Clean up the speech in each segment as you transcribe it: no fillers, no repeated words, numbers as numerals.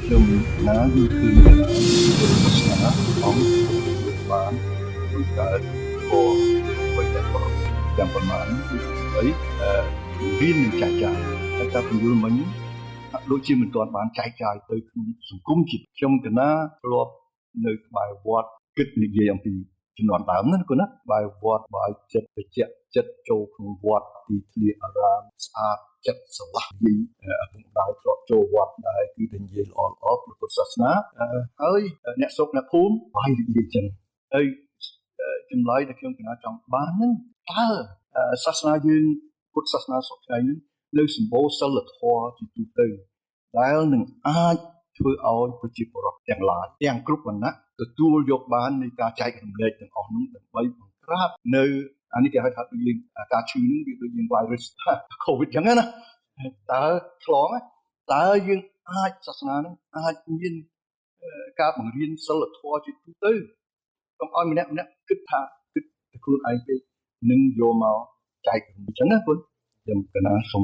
ខ្ញុំណាគឺសាសនាของបានបង្កើតពលវិទ្យាយ៉ាងប៉ុន្មានហើយរៀននឹងចែកចាយហើយការពន្យល់មិញដូចជាមិនទាន់បានចែកចាយទៅក្នុងសង្គមជាតិខ្ញុំកណាធ្លាប់នៅក្បែរវត្តគិតនិយាយអំពីជំនាន់ដើមណាគូណាបែរវត្តបែរចិត្តបច្ចៈចិត្តចូលក្នុងវត្តទីធ្លាអារាមស្អាតចិត្តស្រឡះពីឪពុកម្ដាយធ្លាប់ចូលវត្តដែរគឺតែនិយាយល្អៗព្រះពុទ្ធសាសនាហើយអ្នកស្រុកអ្នកភូមិបាយនិយាយចឹងហើយចម្លើយដែលខ្ញុំកណាចង់បានហ្នឹងតើសាសនាយើងពុទ្ធសាសនាសពថ្ងៃនេះនៅសម្បូរសិលធម៌ជាទូទៅដែលនឹងអាចធ្វើឲ្យប្រជាពលរដ្ឋទាំងឡាយទាំងគ្រប់វណ្ណៈទទួលយកបាននៃការចែករំលែកទាំងអស់នោះដើម្បីបង្ក្រាបនៅអានេះគេហៅថាយើងការឈឺនឹងវាដូចយើង virus COVID ចឹងណាតើឆ្លងតើយើងអាចសាសនានឹងអាចមានការបង្រៀនសិលធម៌ជាទូទៅកុំឲ្យម្នាក់គិតថាគិតតែខ្លួនឯងពេកនឹងយកមកចែករំលែកចឹងណាបងខ្ញុំកណាសូម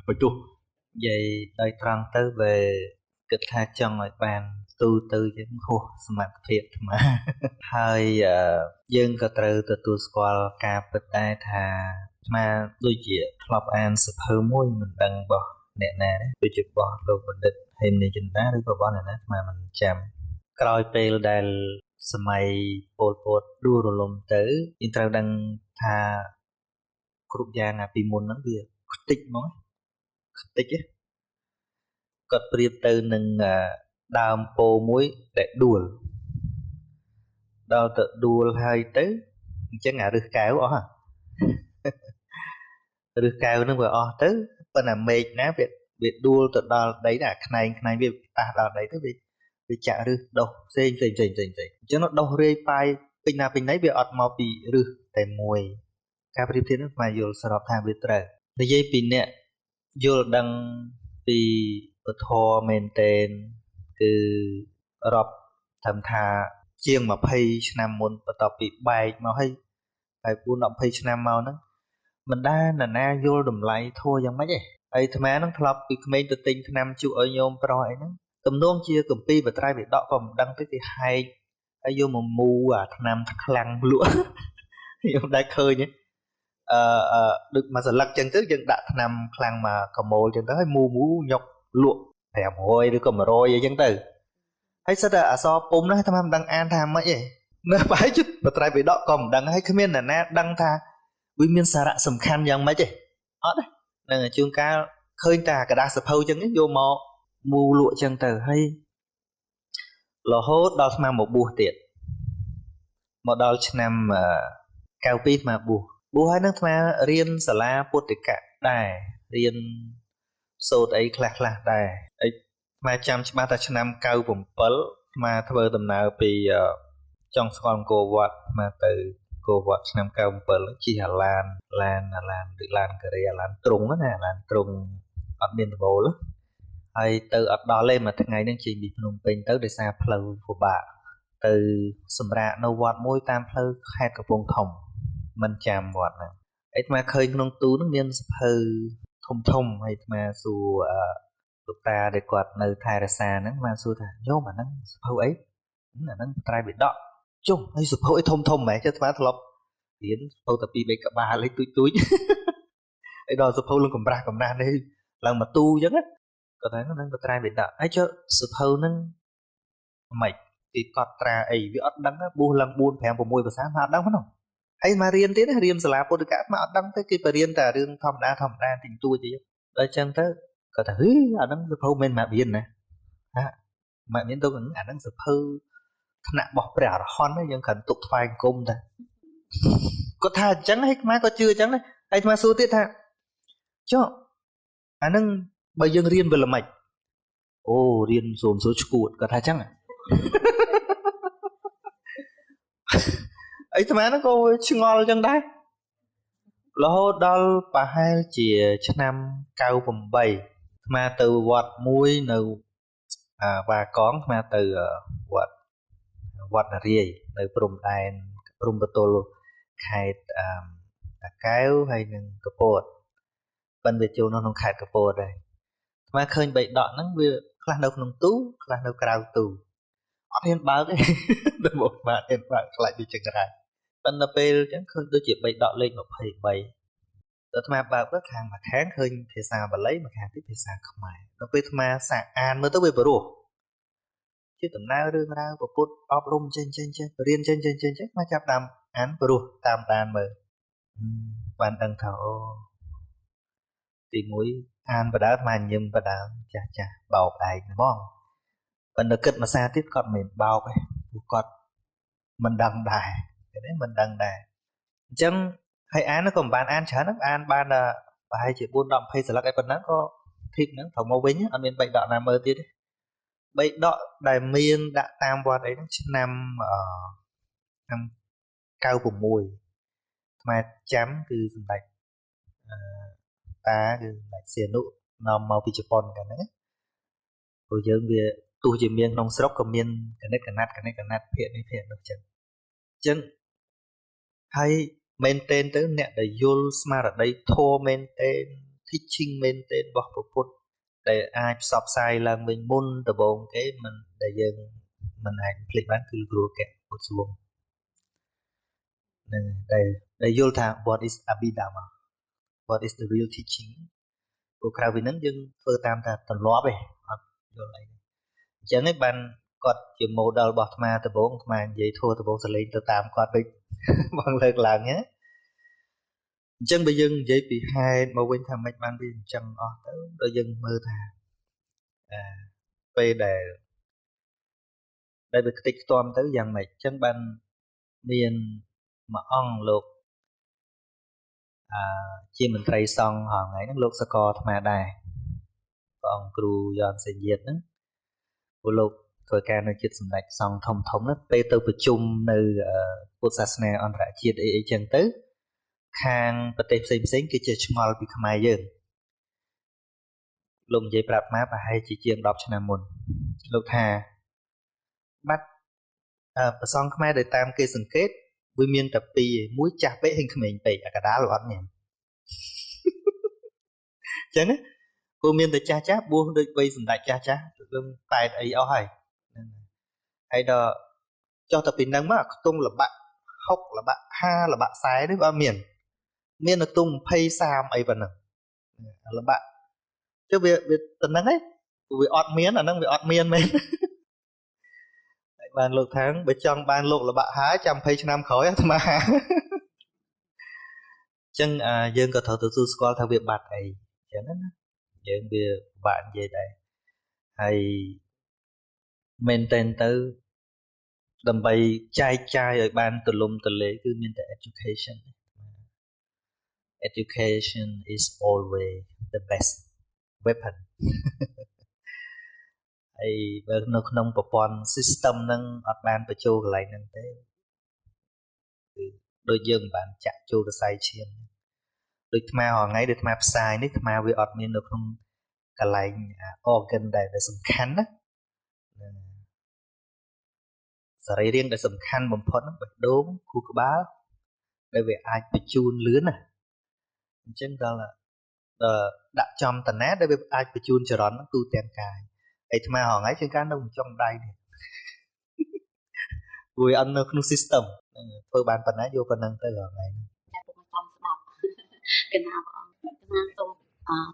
បញ្ចុះនិយាយដោយត្រង់ទៅវាគិតថាចង់ឲ្យបានទូទៅចឹងហួសសមត្ថភាពអាត្មាហើយយើងក៏ត្រូវទទួលស្គាល់ការពិតដែរថាអាត្មាដូចជាធ្លាប់អានសភៅមួយមិនដឹងរបស់អ្នកណាទេដូចជារបស់លោកបណ្ឌិតហេមនីចិន្តាឬក៏របស់អ្នកណាអាត្មាមិនចាំក្រោយពេលដែលសម័យពលពតដួលរលំទៅយើងត្រូវដឹងថាគ្រប់យ៉ាងពីមុនហ្នឹងវាខ្ទេចមកខ្ទេចគាត់ប្រៀបទៅនឹងដើមពោមួយដែលដួលដល់ទៅដួលហើយទៅអញ្ចឹងអារឹសកែវអស់រឹសកែវហ្នឹងវាអស់ទៅប៉ុន្តែមេឃណាវាដួលទៅដល់ដីណាខ្នែងវាប៉ះដល់ដីទៅវាចាក់រឹសដុះផ្សេងអញ្ចឹងដុះរាយប៉ាយពេញណាពេញណីវាអត់មកពីរឹសតែមួយការប្រៀបធៀបហ្នឹងមកយល់ស្របថាវាត្រូវនិយាយពីអ្នកយល់ដឹងពីពធមែនតែនគឺរាប់ត្រឹមថាជាង20ឆ្នាំមុនបន្ទាប់ពីបែកមកហើយ4-20ឆ្នាំមកហ្នឹងមិនដែលណានាយល់តម្លៃធัวយ៉ាងម៉េចទេហើយអាត្មាហ្នឹងធ្លាប់ពីក្មេងទៅទិញថ្នាំជក់ឲ្យញោមប្រុសអីហ្នឹងទំនងជាកម្ពីបត្រៃបិដកក៏មិនដឹងទៅគេហែកហើយយកមកមូអាថ្នាំខ្លាំងលក់ខ្ញុំដែរឃើញដូចមួយសន្លឹកចឹងទៅយើងដាក់ថ្នាំខ្លាំងមកកម៉ូលចឹងទៅហើយមូញុកលក់500ឬក៏100អីចឹងទៅហើយសិតតែអសរពុំណាថាមិនដឹងអានថាម៉េចទេនៅបែរចិត្តបត្រៃបិដកក៏មិនដឹងហើយគ្មានអ្នកណាដឹងថាវាមានសារៈសំខាន់យ៉ាងម៉េចទេអត់ទេនឹងជួនកាលឃើញតែกระดาษសភៅចឹងយកមកមូលក់ចឹងទៅហើយរហូតដល់ឆ្នាំមកបួសទៀតមកដល់ឆ្នាំ92ស្មាបួសហើយនឹងស្មារៀនសាលាពុទ្ធិកៈដែររៀនសូត្រអីខ្លះដែរអីស្មាចាំច្បាស់ថាឆ្នាំ97ស្មាធ្វើដំណើរពីចុងស្គាល់អង្គរវត្តស្មាទៅអង្គរវត្តឆ្នាំ97ជិះអាឡានឬឡានការីអាឡានទ្រុងណាអាឡានទ្រុងអត់មានដំបូលហើយទៅអត់ដល់ទេមួយថ្ងៃហ្នឹងជិះពីភ្នំពេញទៅដោយសារផ្លូវពិបាកទៅសម្រាកនៅវត្តមួយតាមផ្លូវខេត្តកំពង់ធំមិនចាំវត្តហ្នឹងអាត្មាឃើញក្នុងទូហ្នឹងមានសភៅធំហើយអាត្មាសួរលោកតាដែលគាត់នៅថែរក្សាហ្នឹងអាត្មាសួរថាញោមអាហ្នឹងសភៅអីអាហ្នឹងត្រៃបិដកចុះហើយសភៅអីធំហ្មងចុះអាត្មាធ្លាប់រៀនសភៅតែ2-3ក្បាលឯងទូចហើយដល់សភៅលឹងកំរាស់នេះឡើងមកទូអញ្ចឹងគាត់ថាហ្នឹងត្រៃបិដកហើយចុះសភៅហ្នឹងម៉េចគេកត់ត្រាអីវាអត់ដឹងបួសឡើង4-5-6ភាសាមកអត់ដឹងហ្នឹងហើយមករៀនទៀតរៀនសាលាពុទ្ធិកៈមកអត់ដឹងទេគេបរៀនតែរឿងធម្មតាទីទួចទេដល់អញ្ចឹងទៅគាត់ថាអាហ្នឹងសភៅមិនមែនមករៀនណាមករៀនទៅអាហ្នឹងសភៅថ្នាក់របស់ព្រះអរហន្តយើងគ្រាន់ទុកថ្វាយអង្គមតែគាត់ថាអញ្ចឹងហើយខ្មែរក៏ជឿអញ្ចឹងដែរហើយខ្មែរសួរទៀតថាចុះអាហ្នឹងបើយើងរៀនវាល្មិចអូរៀនសូមសួរឈួតគាត់ថាអញ្ចឹងអីអាត្មាហ្នឹងក៏ឆ្ងល់អញ្ចឹងដែររហូតដល់ប្រហែលជាឆ្នាំ98អាត្មាទៅវត្តមួយនៅបាកងអាត្មាទៅវត្តនារាយនៅព្រំដែនព្រំបទល់ខេត្តតាកែវហើយនិងកពតប៉ុន្តែចូលក្នុងខេត្តកពតដែរអាត្មាឃើញបៃដកហ្នឹងវា ខ្លះនៅក្នុងទូខ្លះនៅក្រៅទូអត់ហ៊ានបើកទេដំបូងបាទហ៊ានបើកខ្លាចដូចចង្រៃប៉ុន្តែពេលអញ្ចឹងឃើញដូចជាបីដកលេខ23ដល់អាត្មាបើកទៅខាងមួយខាងឃើញភាសាបាលីមួយខាងទៀតភាសាខ្មែរដល់ពេលអាត្មាសាកអានមើលទៅវាព្រោះជាដំណើររឿងរ៉ាវពុទ្ធអប់រំចេញរៀនចេញមកចាប់តាមអានព្រោះតាមដានមើលបានដឹងថាអូទី1អានបដាអាត្មាញឹមបដាចាស់បោកឯងហ្មងប៉ុន្តែគិតមួយសារទៀតគាត់មិនបោកទេព្រោះគាត់មិនដឹងដែរគេនេះមិនដឹងដែរអញ្ចឹងហើយអានក៏មិនបានអានច្រើនអានបានប្រហែលជា4 10 20សន្លឹកឯប៉ុណ្ណឹងក៏ធីកហ្នឹងត្រូវមកវិញអត់មាន3ដកណាមើលទៀតទេ3ដកដែលមានដាក់តាមវត្តអីហ្នឹងឆ្នាំ96ថ្មចាំគឺសម្ដេចតាគឺសម្ដេចសៀនុនាំមកពីជប៉ុនកាលហ្នឹងព្រោះយើងវាទោះជាមានក្នុងស្រុកក៏មានកណិតកណាត់ភាគនេះភាគនោះចឹងហើយមែនទែនទៅអ្នកដែលយល់ស្មារតីធម៌មែនទែន teaching មែនទែនរបស់ពុទ្ធដែលអាចផ្សព្វផ្សាយឡើងវិញមុនដំបូងគេមិនដែលយើងមិនអាចភ្លេចបានគឺគ្រូកែពុទ្ធសួងនឹងដែលយល់ថា what is Abhidhamma what is the real teaching ព្រោះក្រៅពីហ្នឹងយើងធ្វើតាមតែទម្លាប់ទេអត់យល់អីទេអញ្ចឹងឯងបានគាត់ជា model របស់អាត្មាដំបូងអាត្មានិយាយធัวដំបូងសលេងទៅតាមគាត់ដូចបងលើកឡើងណាអញ្ចឹងបើយើងនិយាយពីហេតុមកវិញថាម៉េចបានវាអញ្ចឹងអស់ទៅដល់យើងមើលថាពេលដែលវាខ្ទេចខ្ទាំទៅយ៉ាងម៉េចអញ្ចឹងបានមានមួយអង្គលោកជាមន្ត្រីសង្ឃហងៃហ្នឹងលោកសកលអាត្មាដែរព្រះអង្គគ្រូយ៉នសេញៀតហ្នឹងព្រោះលោកធ្វើការនៅជាតិសម្ដេចសង្ឃធំហ្នឹងពេលទៅប្រជុំនៅពុទ្ធសាសនាអន្តរជាតិអីចឹងទៅខាងប្រទេសផ្សេងគេជាឆ្ងល់ពីខ្មែរយើងលោកនិយាយប្រាប់អាត្មាប្រហែលជាជាង10ឆ្នាំមុនលោកថាបាត់ប្រសងខ្មែរដែលតាមគេសង្កេតវាមានតែពីរមួយចាស់ពេកហើយក្មេងពេកអាកដាលអត់មានអញ្ចឹងព្រោះមានតែចាស់បួសដូចបីសម្ដេចចាស់រឿងតែតអីអស់ហើយហើយដល់ចុះតែពីហ្នឹងមកខ្ទង់លបាក់6លបាក់50លបាក់40នេះអត់មានតែទុំ20 30អីប៉ុណ្ណឹងលបាក់ចុះវាទៅហ្នឹងឯងវាអត់មានអាហ្នឹងវាអត់មានមែនហើយបានលោកថាបើចង់បានលោកលបាក់ហើយចាំ20ឆ្នាំក្រោយអាត្មាអញ្ចឹងយើងក៏ត្រូវទទួលស្គាល់ថាវាបាត់អីអញ្ចឹងណាយើងវាពិបាកនិយាយដែរហើយមែនតែនទៅដើម្បីចែកចាយឲ្យបានទូលំទូលាយគឺមានតែ education is always the best weapon ហើយបើនៅក្នុងប្រព័ន្ធ system ហ្នឹងអត់បានបញ្ចូលកន្លែងហ្នឹងទេគឺដូចយើងមិនបានចាក់ចូលរស័យឈាមដូចអាត្មារាល់ថ្ងៃដែលអាត្មាផ្សាយនេះអាត្មាវាអត់មាននៅក្នុងកន្លែង organ ដែលសំខាន់ណាសរីរាង្គដែលសំខាន់បំផុតហ្នឹងបេះដូងខួរក្បាលដែលវាអាចបញ្ជូនលឿនណាអញ្ចឹងដល់ដាក់ចំតាណាដែលវាអាចបញ្ជូនចរន្តទូទាំងកាយហើយអាត្មារាល់ថ្ងៃជាងការនៅចុងដៃនេះវាអត់នៅក្នុង system ធ្វើបានប៉ុណ្ណាយកប៉ុណ្ណឹងទៅរាល់ថ្ងៃហ្នឹងតែពុកមិនតាមស្ដាប់កណាព្រះអង្គកណាសូម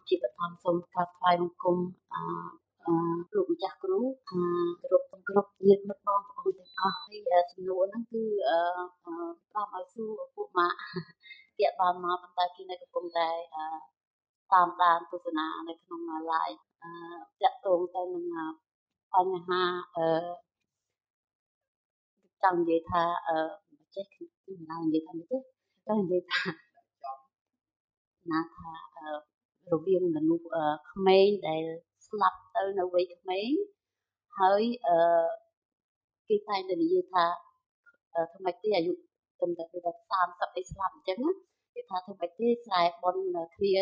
ជាបឋមសូមថ្វាយបង្គំលោកម្ចាស់គ្រូគ្រប់ញាតិមិត្តបងប្អូនទាំងអស់ហើយសំណួរហ្នឹងគឺតាមឲ្យសួរពួកម៉ាក់ពាក្យបានមកប៉ុន្តែគេនៅកំពុងតែតាមដានទស្សនានៅក្នុង live តាក់ទងទៅនឹងបញ្ហាចង់និយាយថាចេះគឺមិនដឹងនិយាយថាមិនចេះចង់និយាយថាណាថារវាងមនុស្សក្មេងដែលស្លាប់ទៅនៅវ័យក្មេងហើយគេតែងតែនិយាយថាធ្វើម៉េចទេអាយុត្រឹមតែ30អីស្លាប់អញ្ចឹងគេថាធ្វើម៉េចទេស្រែបនគ្នា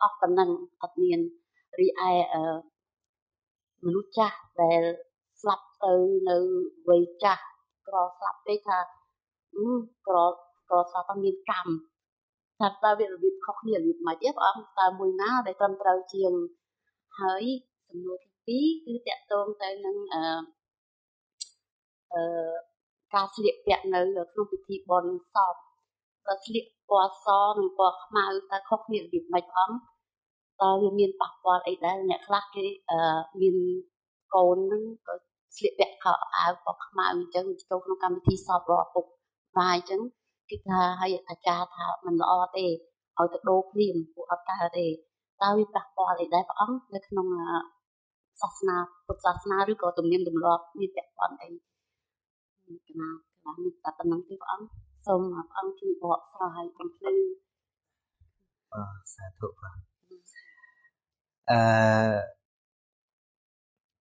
អស់ប៉ុណ្ណឹងអត់មានរីឯមនុស្សចាស់ដែលស្លាប់ទៅនៅវ័យចាស់ក្រស្លាប់ពេកថាក្រស្លាប់មានកម្មថាតើវារបៀបខុសគ្នារបៀបម៉េចទេព្រះអង្គតើមួយណាដែលត្រឹមត្រូវជាងហើយសំណួរទី 2គឺតាក់ទងទៅនឹងការស្លៀកពាក់នៅក្នុងពិធីបុណ្យសពក៏ស្លៀកពណ៌សនិងពណ៌ខ្មៅតើខុសគ្នារបៀបម៉េចផងតើវាមានប៉ះពាល់អីដែរអ្នកខ្លះគេមានកូនហ្នឹងក៏ស្លៀកពាក់ខោអាវពណ៌ខ្មៅអញ្ចឹងចូលក្នុងកម្មវិធីសពរបស់ឪពុកបាយអញ្ចឹងគេថាឲ្យអាចារ្យថាមិនល្អទេឲ្យទៅដូរព្រាមពួកអត់កើតទេតើវាប៉ះពាល់អីដែរព្រះអង្គនៅក្នុងសាសនាពុទ្ធសាសនាឬក៏ទំនៀមទម្លាប់មានពាក់ព័ន្ធអីកណាមានតែប៉ុណ្្នឹងទេព្រះអង្គសូមព្រះអង្គជួយបកស្រាយបំភ្លឺសាធុបាទ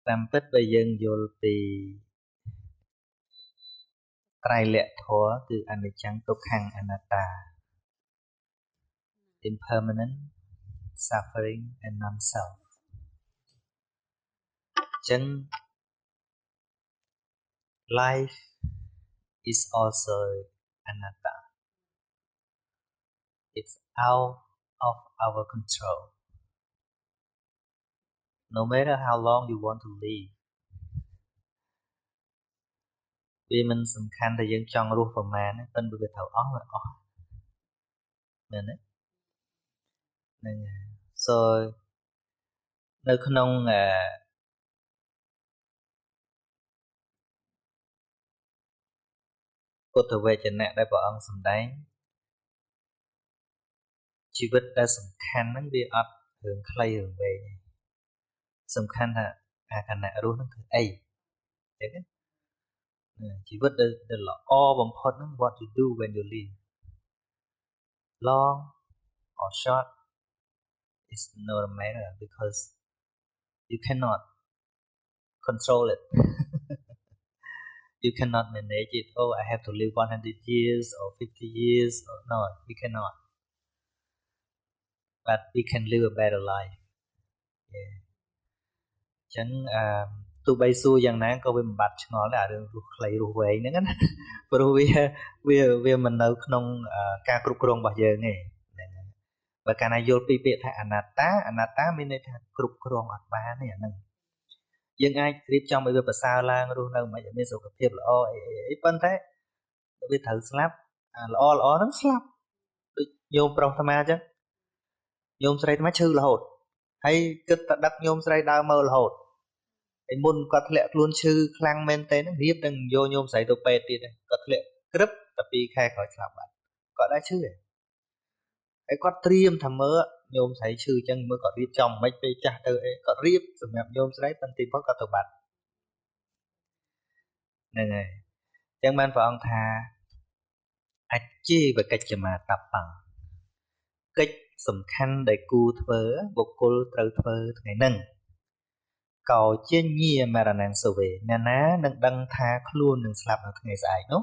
តាមពិតបើយើងយល់ពីត្រៃលក្ខធម៌គឺអនិច្ចំទុក្ខំអនត្តា impermanent suffering and non self ចឹង life is also anatta it's out of our control no matter how long you want to live វាមិនសំខាន់ថាយើងចង់រស់ប្រមាណទេប៉ុន្តែវាត្រូវអស់វាអស់មែនទេហ្នឹង so នៅក្នុងពុទ្ធវចនៈដែលព្រះអង្គសម្ដែងជីវិតដែលសំខាន់ហ្នឹងវាអត់រឿងខ្លីរឿងវែងទេសំខាន់ថាអាខណៈរស់ហ្នឹងធ្វើអីចឹងណាជីវិតដែលល្អបំផុតហ្នឹង what you do when you live long or short is no matter because you cannot control it you cannot manage it oh I have to live 100 years or 50 years or no we cannot but we can live a better life yeah ចឹងទោះបីសួរយ៉ាងណាក៏វាមិនបាត់ឆ្ងល់ដែររឿងរស់ខ្លីរស់វែងហ្នឹងណាព្រោះវាមិននៅក្នុងការគ្រប់គ្រងរបស់យើងទេហ្នឹងហើយបើកាលណាយល់ពីពាក្យថាអនត្តាមានន័យថាគ្រប់គ្រងអត់បានទេអាហ្នឹងយើងអាចរៀបចំឲ្យវាប្រសើរឡើងរស់នៅមិនឲ្យមានសុខភាពល្អអីប៉ុន្តែវាត្រូវស្លាប់ល្អហ្នឹងស្លាប់ដូចញោមប្រុសអាត្មាអញ្ចឹងញោមស្រីអាត្មាឈឺរហូតហើយគិតតែដឹកញោមស្រីដើរមើលរហូតហើយមុនគាត់ធ្លាក់ខ្លួនឈឺខ្លាំងមែនតើហ្នឹងរៀបនឹងយកញោមស្រីទៅពេទ្យទៀតគាត់ធ្លាក់ក្រឹបតែ2ខែក្រោយស្លាប់បាត់គាត់ដែរឈឺហើយគាត់ត្រៀមថាមើលញោមស្រីឈឺអញ្ចឹងមើលគាត់រៀបចំមិនពេលចាស់ទៅអីគាត់រៀបសម្រាប់ញោមស្រីប៉ុន្តែផុតគាត់ទៅបាត់ហ្នឹងហើយអញ្ចឹងបានព្រះអង្គថាអច្ចេវកិច្ចមាតបង្កកិច្ចសំខាន់ដែលគួរធ្វើបុគ្គលត្រូវធ្វើថ្ងៃហ្នឹងកោជាញាមរណង្សវេអ្នកណានឹងដឹងថាខ្លួននឹងស្លាប់នៅថ្ងៃស្អែកនោះ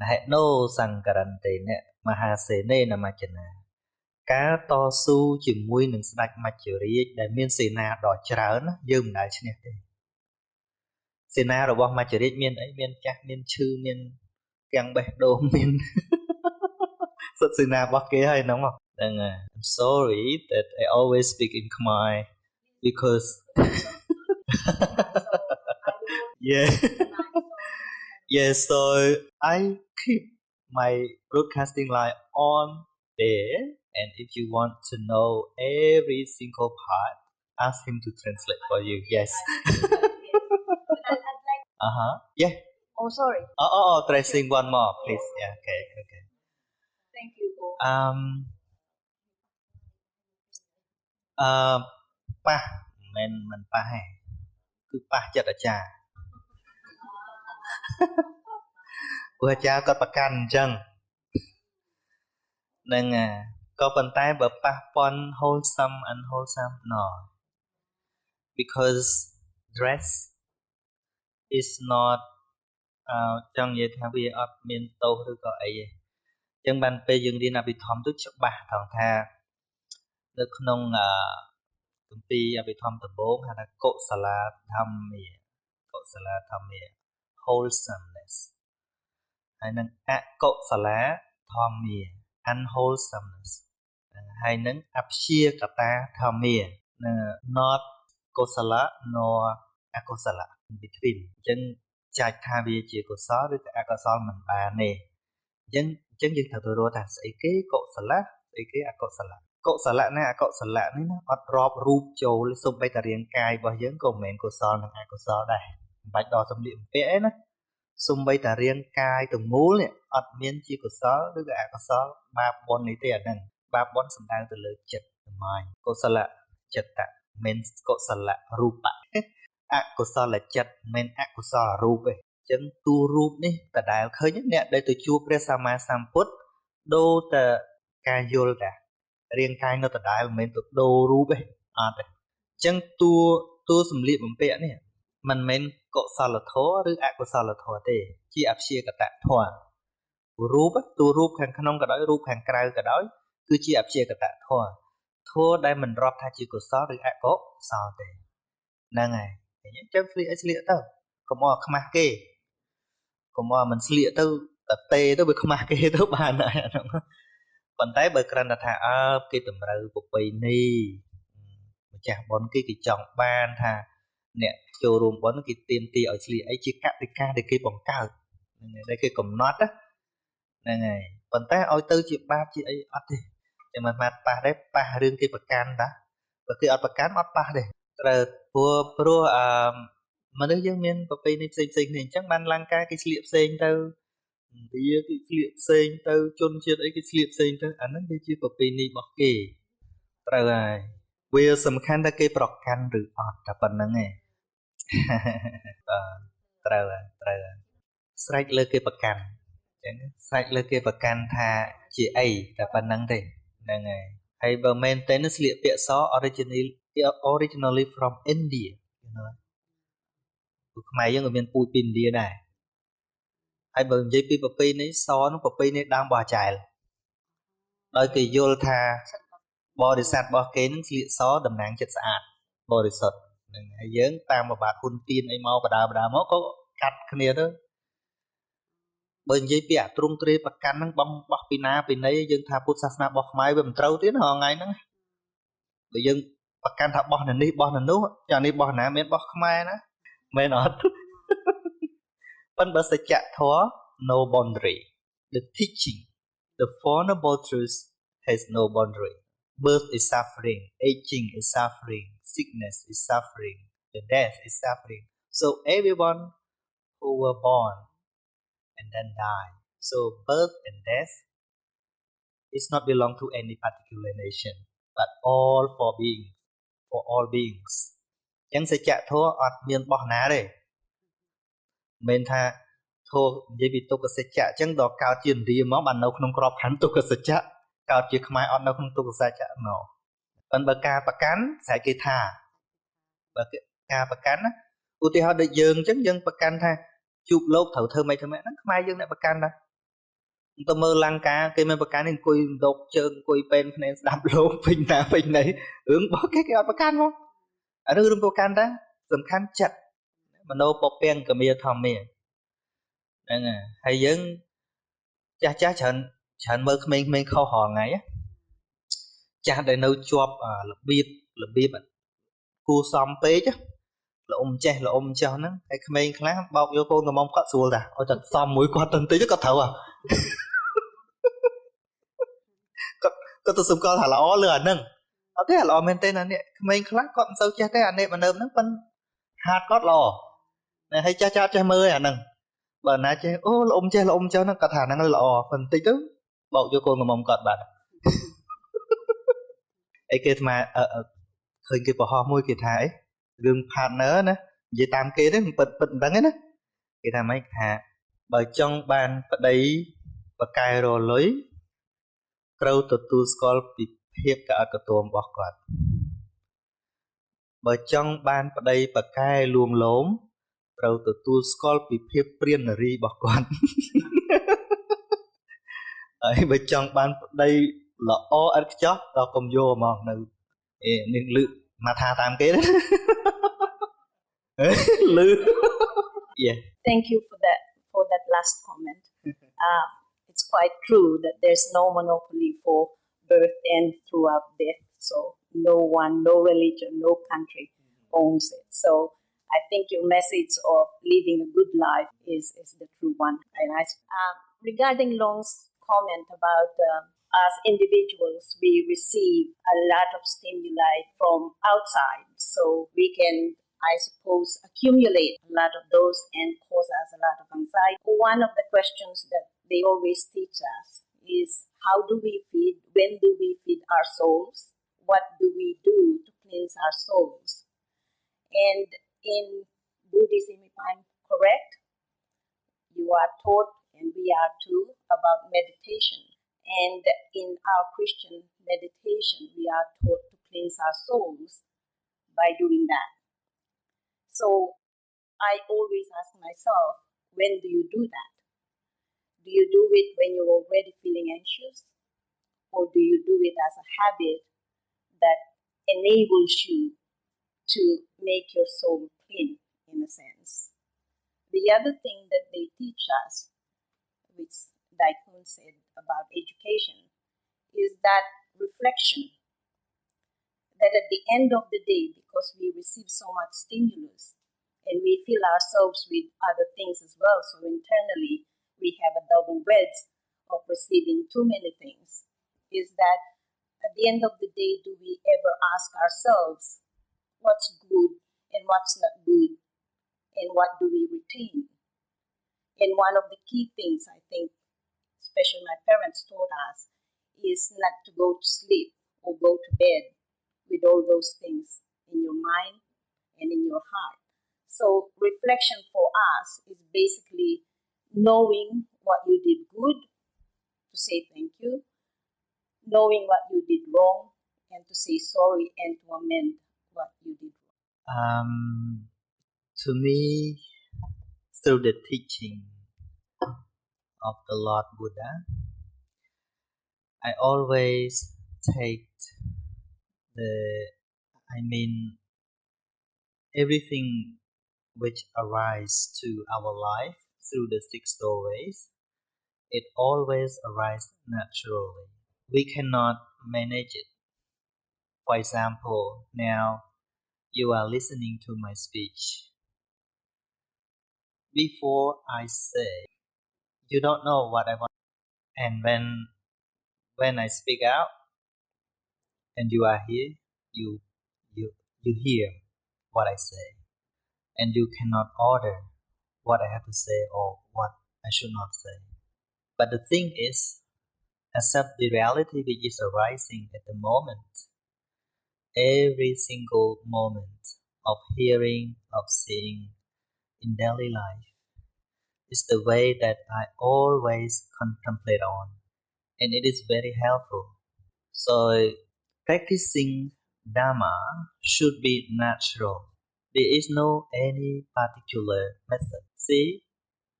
ណហេណូសង្ករន្តិអ្នកមហាសេនេនមច្ចនាការតស៊ូជាមួយនឹងស្ដេចមច្ចរាជដែលមានសេនាដ៏ច្រើនយើងមិនដែលឈ្នះទេសេនារបស់មច្ចរាជមានអីមានចាស់មានឈឺមានទាំងបេះដូងមានសិទ្ធសេនារបស់គេហើយហ្នឹងហ្នឹង I'm sorry that I always speak in Khmer because yeah so I keep my broadcasting line on there and if you want to know every single part ask him to translate for you yes yeah oh sorry tracing one more please yeah okay thank you ប៉ះមិនប៉ះទេគឺប៉ះចិត្តអាចារ្យព្រោះអាចារ្យគាត់ប្រកាន់អញ្ចឹងហ្នឹងក៏ប៉ុន្តែបើប៉ះពាន់ wholesome unwholesome no because dress is not ចង់និយាយថាវាអត់មានទោសឬក៏អីទេអញ្ចឹងបានពេលយើងរៀនអភិធម្មទៅច្បាស់ត្រង់ថានៅក្នុងគម្ពីរអភិធម្មដំបូងហៅថាកុសលាធម្មា wholesomeness ហើយនឹងអកុសលាធម្មា unwholesomeness ហើយនឹងអព្យាកតាធម្មា not កុសលនអកុសល in between អញ្ចឹងចាច់ថាវាជាកុសលឬក៏អកុសលមិនបានទេអញ្ចឹងយើងត្រូវទៅរកថាស្អីគេកុសលស្អីគេអកុសលកុសលណាអកុសលនេះណាអត់រាប់រូបចូលសូម្បីតែរាងកាយរបស់យើងក៏មិនមែនកុសលនិងអកុសលដែរមិនបាច់ដល់សម្លៀកបំពាក់ឯណាសូម្បីតែរាងកាយទាំងមូលនេះអត់មានជាកុសលឬក៏អកុសលបាបបុណ្យនេះទេអាហ្នឹងបាបបុណ្យសំដៅទៅលើចិត្តតែកុសលចិត្តមិនកុសលរូបៈអកុសលចិត្តមិនអកុសលរូបទេអញ្ចឹងតួរូបនេះតដែលឃើញអ្នកដែលទៅជួបព្រះសម្មាសម្ពុទ្ធដូរតែការយល់តែរាងកាយនៅដដែលមិនមែនទៅដូររូបទេអត់ទេអញ្ចឹងតួសម្លៀកបំពាក់នេះមិនមែនកុសលធម៌ឬអកុសលធម៌ទេជាអព្យាកតធម៌រូបតួរូបខាងក្នុងក៏ដោយរូបខាងក្រៅក៏ដោយគឺជាអព្យាកតធម៌ធម៌ដែលមិនរាប់ថាជាកុសលឬអកុសលទេហ្នឹងហើយអញ្ចឹងស្លៀកឲ្យស្លៀកទៅកុំឲ្យខ្មាស់គេកុំឲ្យមិនស្លៀកទៅតេទៅវាខ្មាស់គេទៅបានហើយអាហ្នឹងប៉ុន្តែបើគ្រាន់តែថាគេតម្រូវប្រពៃណីម្ចាស់បុណ្យគេចង់បានថាអ្នកចូលរួមបុណ្យគេទាមទារឲ្យស្លៀកអីជាកតិកាដែលគេបង្កើតដែលគេកំណត់ហ្នឹងហើយប៉ុន្តែឲ្យទៅជាបាបជាអីអត់ទេចាំមិនបានប៉ះទេប៉ះរឿងគេប្រកាន់តាបើគេអត់ប្រកាន់អត់ប៉ះទេត្រូវព្រោះមនុស្សយើងមានប្រពៃណីផ្សេងៗគ្នាអញ្ចឹងបានឡើងការគេស្លៀកផ្សេងទៅវាគេស្លៀកផ្សេងទៅជនជាតិអីគេស្លៀកផ្សេងទៅអាហ្នឹងវាជាប្រពៃណីរបស់គេត្រូវហើយវាសំខាន់ថាគេប្រកាន់ឬអត់តែប៉ុណ្្នឹងឯងត្រូវស្រេចលើគេប្រកាន់អញ្ចឹងស្រេចលើគេប្រកាន់ថាជាអីតែប៉ុណ្្នឹងទេហ្នឹងហើយបើមែនទេនឹងស្លៀកពាក់ស originally from India you know ពួកខ្មែរយើងក៏មានពូជពីឥណ្ឌាដែរហើយបើនិយាយពីប្រពៃណីសនោះប្រពៃណីដើមរបស់អាចារ្យដោយគេយល់ថាបរិស័ទរបស់គេនឹងស្លៀកសតំណាងចិត្តស្អាតបរិសុទ្ធហ្នឹងហើយយើងតាមប្របាទហ៊ុនទៀនអីមកបដាមកក៏កាត់គ្នាទៅបើនិយាយពីអាទ្រង់ទ្រាយប្រកាន់ហ្នឹងបោះពីណាពីណីយើងថាពុទ្ធសាសនារបស់ខ្មែរវាមិនត្រូវទេណាថ្ងៃហ្នឹងបើយើងប្រកាន់ថាបោះនៅនេះបោះនៅនោះចានេះបោះណាមានបោះខ្មែរណាមែនអត់ប៉ុន្តែបើសច្ចធម៌ no boundary the teaching the four noble truths has no boundary birth is suffering aging is suffering sickness is suffering the death is suffering so everyone who were born and then die so birth and death is not belong to any particular nation but all for all beings ចឹងសច្ចធម៌អត់មានបោះណាទេមិនថាធម៌និយាយពីទុក្ខសច្ចៈអញ្ចឹងដល់កើតជាឥណ្ឌាមកបាននៅក្នុងក្របខ័ណ្ឌទុក្ខសច្ចៈកើតជាខ្មែរអត់នៅក្នុងទុក្ខសច្ចៈណោប៉ុន្តែបើការប្រកាន់ស្រេចគេថាបើការប្រកាន់ណាឧទាហរណ៍ដូចយើងអញ្ចឹងយើងប្រកាន់ថាជួបលោកត្រូវធ្វើម៉េចហ្នឹងខ្មែរយើងអ្នកប្រកាន់ដែរទៅមើលលង្ការគេមិនប្រកាន់ទេអង្គុយដកជើងអង្គុយពេនភ្នែកស្ដាប់លោកពេញណាពេញណីរឿងរបស់គេអត់ប្រកាន់មកអារឿងប្រកាន់តាសំខាន់ចិត្តមโนពពាំងកមាធម្មាហ្នឹងហើយយើងចាស់ច្រើនមើលក្មេងៗខុសរាល់ថ្ងៃចាស់ដែលនៅជាប់របៀបគួសមពេកល្អអ៊ំចេះល្អអ៊ំចោះហ្នឹងហើយក្មេងខ្លះបោកយកកូនកំមុំគាត់ស្រួលតាឲ្យតែសមមួយគាត់ទៅបន្តិចគាត់ត្រូវគាត់ទៅសុំគាត់ថាល្អលើអាហ្នឹងអត់ទេល្អមែនទេណានេះក្មេងខ្លះគាត់មិនសូវចេះទេអានេះមនើបហ្នឹងប៉ុន្តែហាត់គាត់ល្អតែឲ្យចាស់ចេះមើលអាហ្នឹងបើណាចេះអូល្អអ៊ំចេះល្អអ៊ំចោះហ្នឹងគាត់ថាហ្នឹងល្អបន្តិចទៅបោកយកកូនកំមុំគាត់បាត់អីគេស្មាឃើញគេប្រហោះមួយគេថាអីរឿង partner ណានិយាយតាមគេទេពិតមិនដឹងទេណាគេថាម៉េចថាបើចង់បានប្តីបកែរលុយត្រូវទទួលស្គាល់ពីភាពកអកតួមរបស់គាត់បើចង់បានប្តីបកែលួងលោមត្រូវទទួលស្គាល់ពីភាពព្រាននារីរបស់គាត់ហើយបើចង់បានប្តីល្អឥតខ្ចោះដល់កុំយកមកនៅនេះលឺមកថាតាមគេណាលឺ Yeah Thank you for that last comment it's quite true that there's no monopoly for birth and throughout death so no one no religion no country owns it. So I think your message of living a good life is the true one. And regarding Long's comment about as individuals, we receive a lot of stimuli from outside. So we can, I suppose, accumulate a lot of those and cause us a lot of anxiety. One of the questions that they always teach us is how do we feed, when do we feed our souls, what do we do to cleanse our souls. And in Buddhism, if I'm correct, you are taught, and we are too, about meditation. And in our Christian meditation, we are taught to cleanse our souls by doing that. So I always ask myself, when do you do that? Do you do it when you're already feeling anxious? Or do you do it as a habit that enables you to make your soul clean, in a sense? The other thing that they teach us, which Daikun said about education, is that reflection. That at the end of the day, because we receive so much stimulus and we fill ourselves with other things as well, so internally we have a double wedge of receiving too many things, is that at the end of the day, do we ever ask ourselves what's good and what's not good, and what do we retain? And one of the key things I think, especially my parents taught us, is not to go to sleep or go to bed with all those things in your mind and in your heart. So reflection for us is basically knowing what you did good, to say thank you, knowing what you did wrong, and to say sorry and to amend what you did wrong. To me, through the teaching of the Lord Buddha, I always take everything which arises to our life through the six doorways, it always arises naturally. We cannot manage it. For example, now you are listening to my speech. Before I say, you don't know what I want, and when I speak out, and you are here, you hear what I say, and you cannot order what I have to say or what I should not say. But the thing is, accept the reality which is arising at the moment. Every single moment of hearing, of seeing in daily life is the way that I always contemplate on, and it is very helpful. So practicing Dharma should be natural. There is no any particular method. See,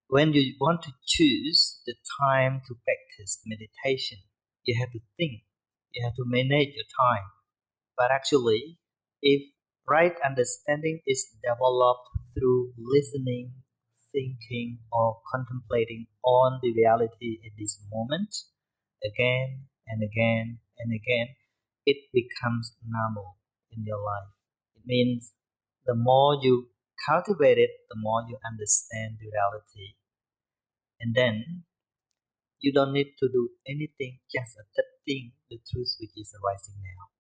when you want to choose the time to practice meditation, you have to think, you have to manage your time. But actually, if right understanding is developed through listening, thinking, or contemplating on the reality in this moment, again and again and again, it becomes normal in your life. It means the more you cultivate it, the more you understand the reality. And then you don't need to do anything, just accepting the truth which is arising now.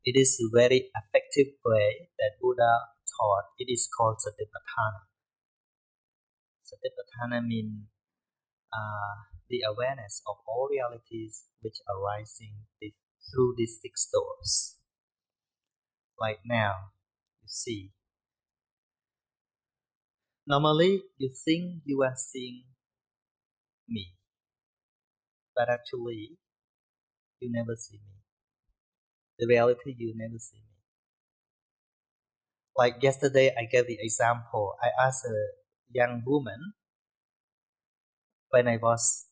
It is a very effective way that Buddha taught. It is called Satipatthana. Satipatthana means the awareness of all realities which are arising through these six doors. Like now, you see. Normally, you think you are seeing me, but actually, you never see me. The reality, you never see me. Like yesterday, I gave the example. I asked a young woman when I was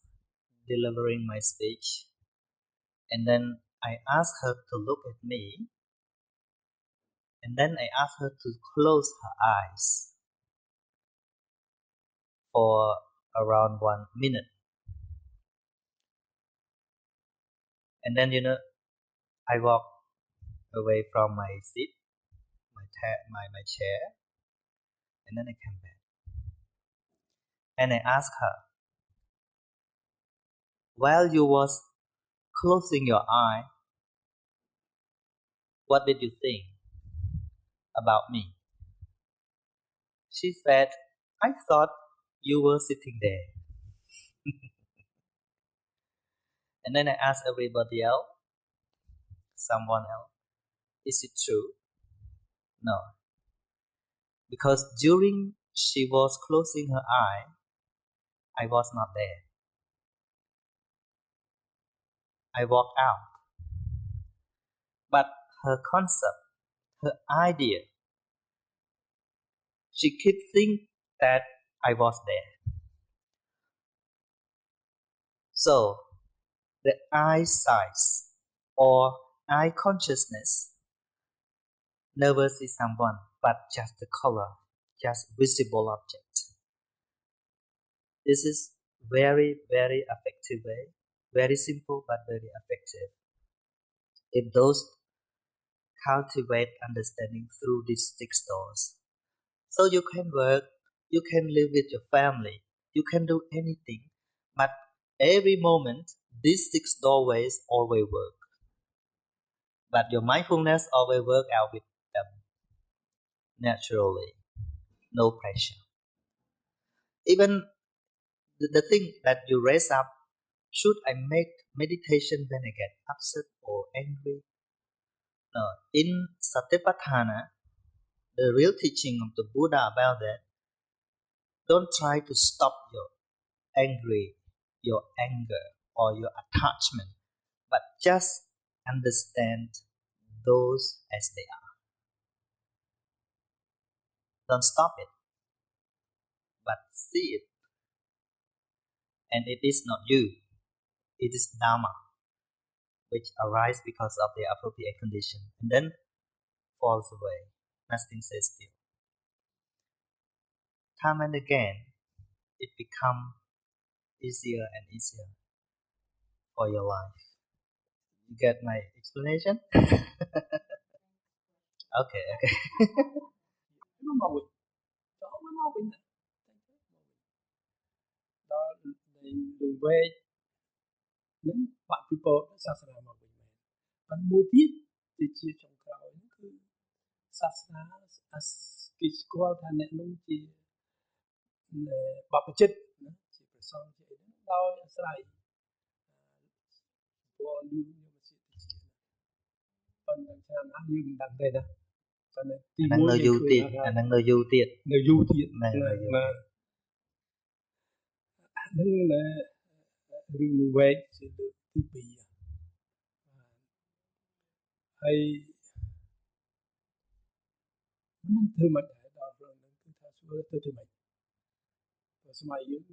delivering my speech, and then I asked her to look at me, and then I asked her to close her eyes for around 1 minute. And then, I walked away from my seat, my chair, and then I came back. And I asked her, while you was closing your eye, what did you think about me? She said, I thought you were sitting there. And then I asked everybody else, someone else, is it true? No. Because during she was closing her eye, I was not there. I walked out. But her concept, her idea, she kept thinking that I was there. So, the eye size or eye consciousness never see someone but just the color, just visible object. This is very, very effective way, very simple but very effective. If those cultivate understanding through these 6 doors. So you can work, you can live with your family, you can do anything, but every moment these 6 doorways always work. But your mindfulness always work out with them naturally, no pressure. Even the thing that you raise up, should I make meditation when I get upset or angry? No. In Satipatthana, the real teaching of the Buddha about that, don't try to stop your anger or your attachment, but just understand those as they are. Don't stop it, but see it. And it is not you, it is Dharma, which arises because of the appropriate condition, and then falls away. Nothing stays still. Time and again, it becomes easier and easier for your life. You get my explanation? Okay. Đó để dùng về những bạn people sa sna mà mình bạn mua tiếp thì chia trong khảo những cái sa sna cái school thành nên luôn chỉ bảo chất chỉ phải xong chỉ đau sai của lưu như mà chỉ phần đằng sau nó như mình đằng đây đó cho nên anh đang nơi du tiệt mà nên là riêng về sẽ được tiếp bị hayมันធ្វើមិនដែរដល់ព្រោះនឹងគឺថាស្រួលទៅមិនព្រោះសម័យយើងធ្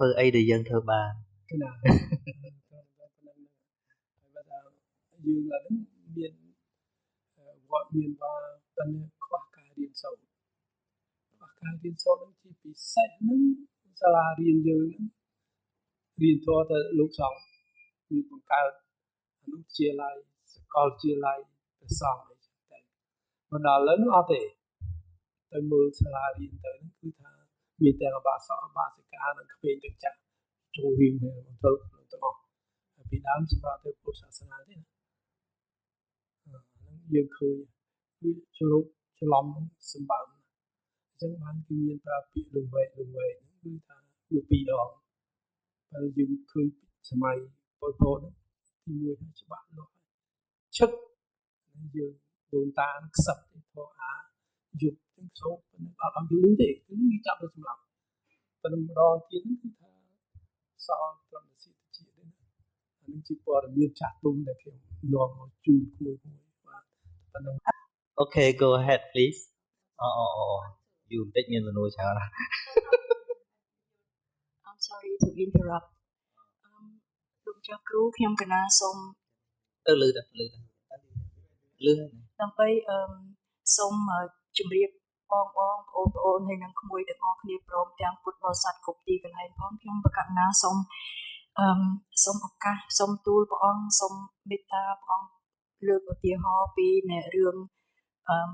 វើអីដែលយើងធ្វើបានគឺណាហើយបើថាយើងឡើយមានវត្តមានបានតែខ្វះការរៀនសូត្រនឹងជាពិសេសនឹងសាលារៀនយើងនឹងរៀនតទៅលោកសង្ឃមានបង្កើតអនុវិទ្យាល័យសាកលវិទ្យាល័យព្រះសង្ឃមកដល់ឥឡូវនោះអត់ទេទៅមើលសាលារៀនទៅហ្នឹងគឺថាមានតែអបាសកអបាសិកានិងក្មេងទាំងចាស់ចូលរៀនទៅទាំងអស់ពីដើមសម្រាប់ទៅពុទ្ធសាសនាទេណាហ្នឹងយើងឃើញវាជ្រុកច្រឡំសម្បើមអញ្ចឹងបានគឺមានប្រើពាក្យលងវែកគឺថាវាពីរដងតែយើងឃើញសម័យពលពតទី1ហើយច្បាស់លាស់ឈឹកយើងដូនតាខ្សឹបទៅធោះអាយុបទាំងសោតអត់ឲ្យលឺទេគឺចាប់ទៅសម្លាប់តែម្ដងទៀតគឺថាសល់ត្រឹមតែសិទ្ធិជាតិទេណាអានឹងជាព័ត៌មានចាស់ទុំដែលខ្ញុំនាំមកជូនគួយបាទប៉ុណ្ណឹង Okay, go ahead please. You take me the noiseច្រើន I'm sorry to interrupt. លោកចាស់គ្រូខ្ញុំកណាសូមលឺដើម្បីសូមជម្រាបបងប្អូនហើយនិងក្មួយទាំងអស់គ្នាព្រមទាំងពុទ្ធបរិស័ទគ្រប់ទីកន្លែងផងខ្ញុំប្រកាសណាសូមឱកាសសូមទូលព្រះអង្គសូមមេត្តាព្រះអង្គលើកឧទាហរណ៍ពីនៅរឿង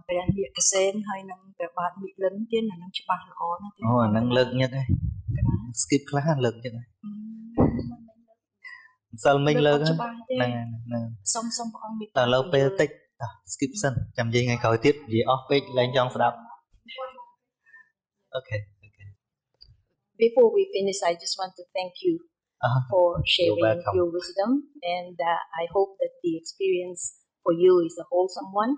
ព្រះនិកសេនហើយនឹងព្រះបាទមិលិនទៀតអានឹងច្បាស់ល្អណាស់ទៀតអូអានឹងលើកញឹកហើយ skip ខ្លះលើកញឹកហើយម្សិលមិញលើកហ្នឹងសុំព្រះអង្គមេត្តា តែលើពេលតិច skip សិនចាំនិយាយថ្ងៃក្រោយទៀតនិយាយអស់ពេកលែងចង់ស្ដាប់ Okay. Before we finish, I just want to thank you for sharing your wisdom, and I hope that the experience for you is a wholesome one.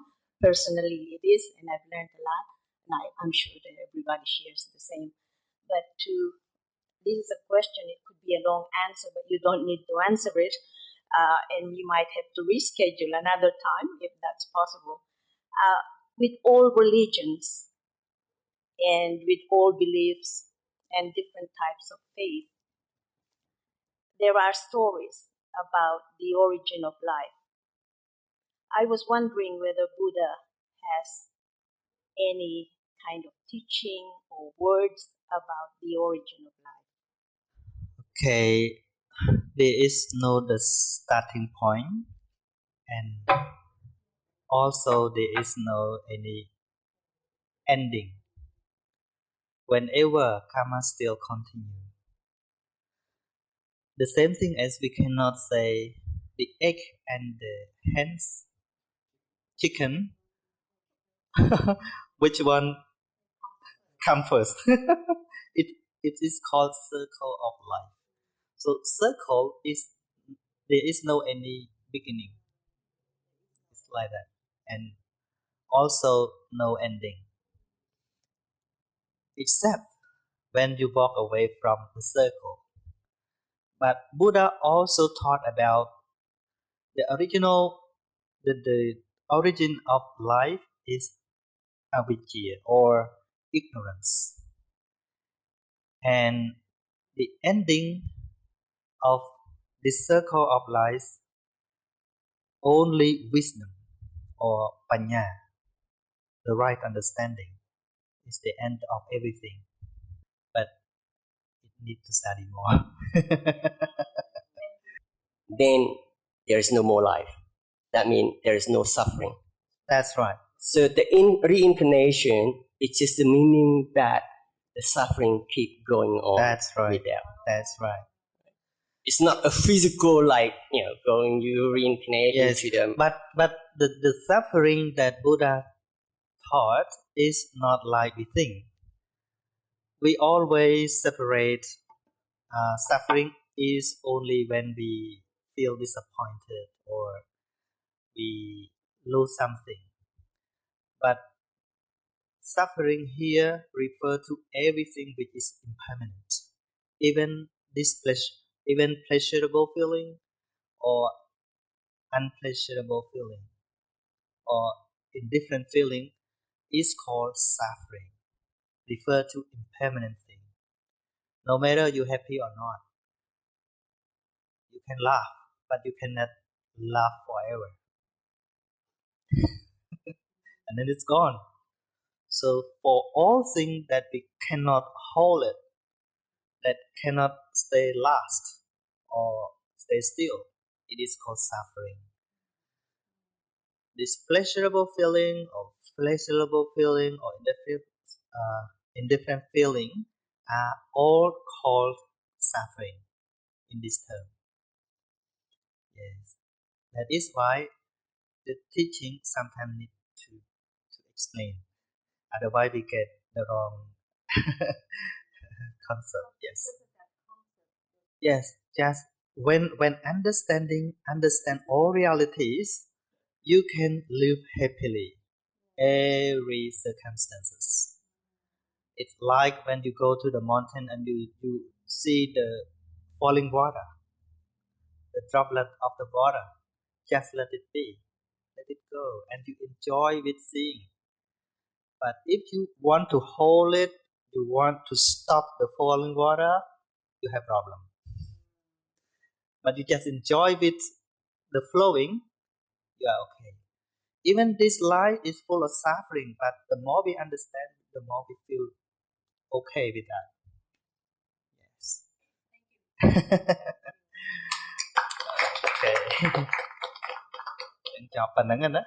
Personally, it is, and I've learned a lot, and I'm sure that everybody shares the same. But this is a question, it could be a long answer, but you don't need to answer it, and you might have to reschedule another time if that's possible. With all religions and with all beliefs and different types of faith, there are stories about the origin of life. I was wondering whether Buddha has any kind of teaching or words about the origin of life. Okay, there is no the starting point, and also there is no any ending. Whenever karma still continue. The same thing as we cannot say the egg and the hens, chicken, which one come first. it is called circle of life. So circle is there is no any beginning. It's like that, and also no ending. Except when you walk away from the circle. But Buddha also taught about the origin of life is avidya or ignorance, and the ending of this circle of life only wisdom or panya, the right understanding, is the end of everything. But it needs to study more. Then there is no more life. That means there is no suffering. That's right. So the reincarnation is just the meaning that the suffering keep going on. That's right. That's right. It's not a physical going you reincarnate into them. But the suffering that Buddha taught is not like we think. We always separate suffering is only when we feel disappointed or we lose something. But suffering here refers to everything which is impermanent. Even pleasurable feeling or unpleasurable feeling or indifferent feeling is called suffering. Refer to impermanent thing. No matter you're happy or not, you can laugh, but you cannot laugh forever. And then it's gone. So for all things that we cannot hold it, that cannot stay last or stay still, it is called suffering. This pleasurable feeling or indifferent feeling are all called suffering in this term. Yes. That is why the teaching sometimes need to explain. Otherwise we get the wrong concept. Yes. Just when understand all realities, you can live happily every circumstances. It's like when you go to the mountain and you see the falling water, the droplet of the water. Just let it be, let it go, and you enjoy with seeing. But if you want to hold it, you want to stop the falling water, you have problem. But you just enjoy with the flowing, you are okay. Even this life is full of suffering, but the more we understand, the more we feel okay with that. Yes. Okay. Chào phần nắng anh đó.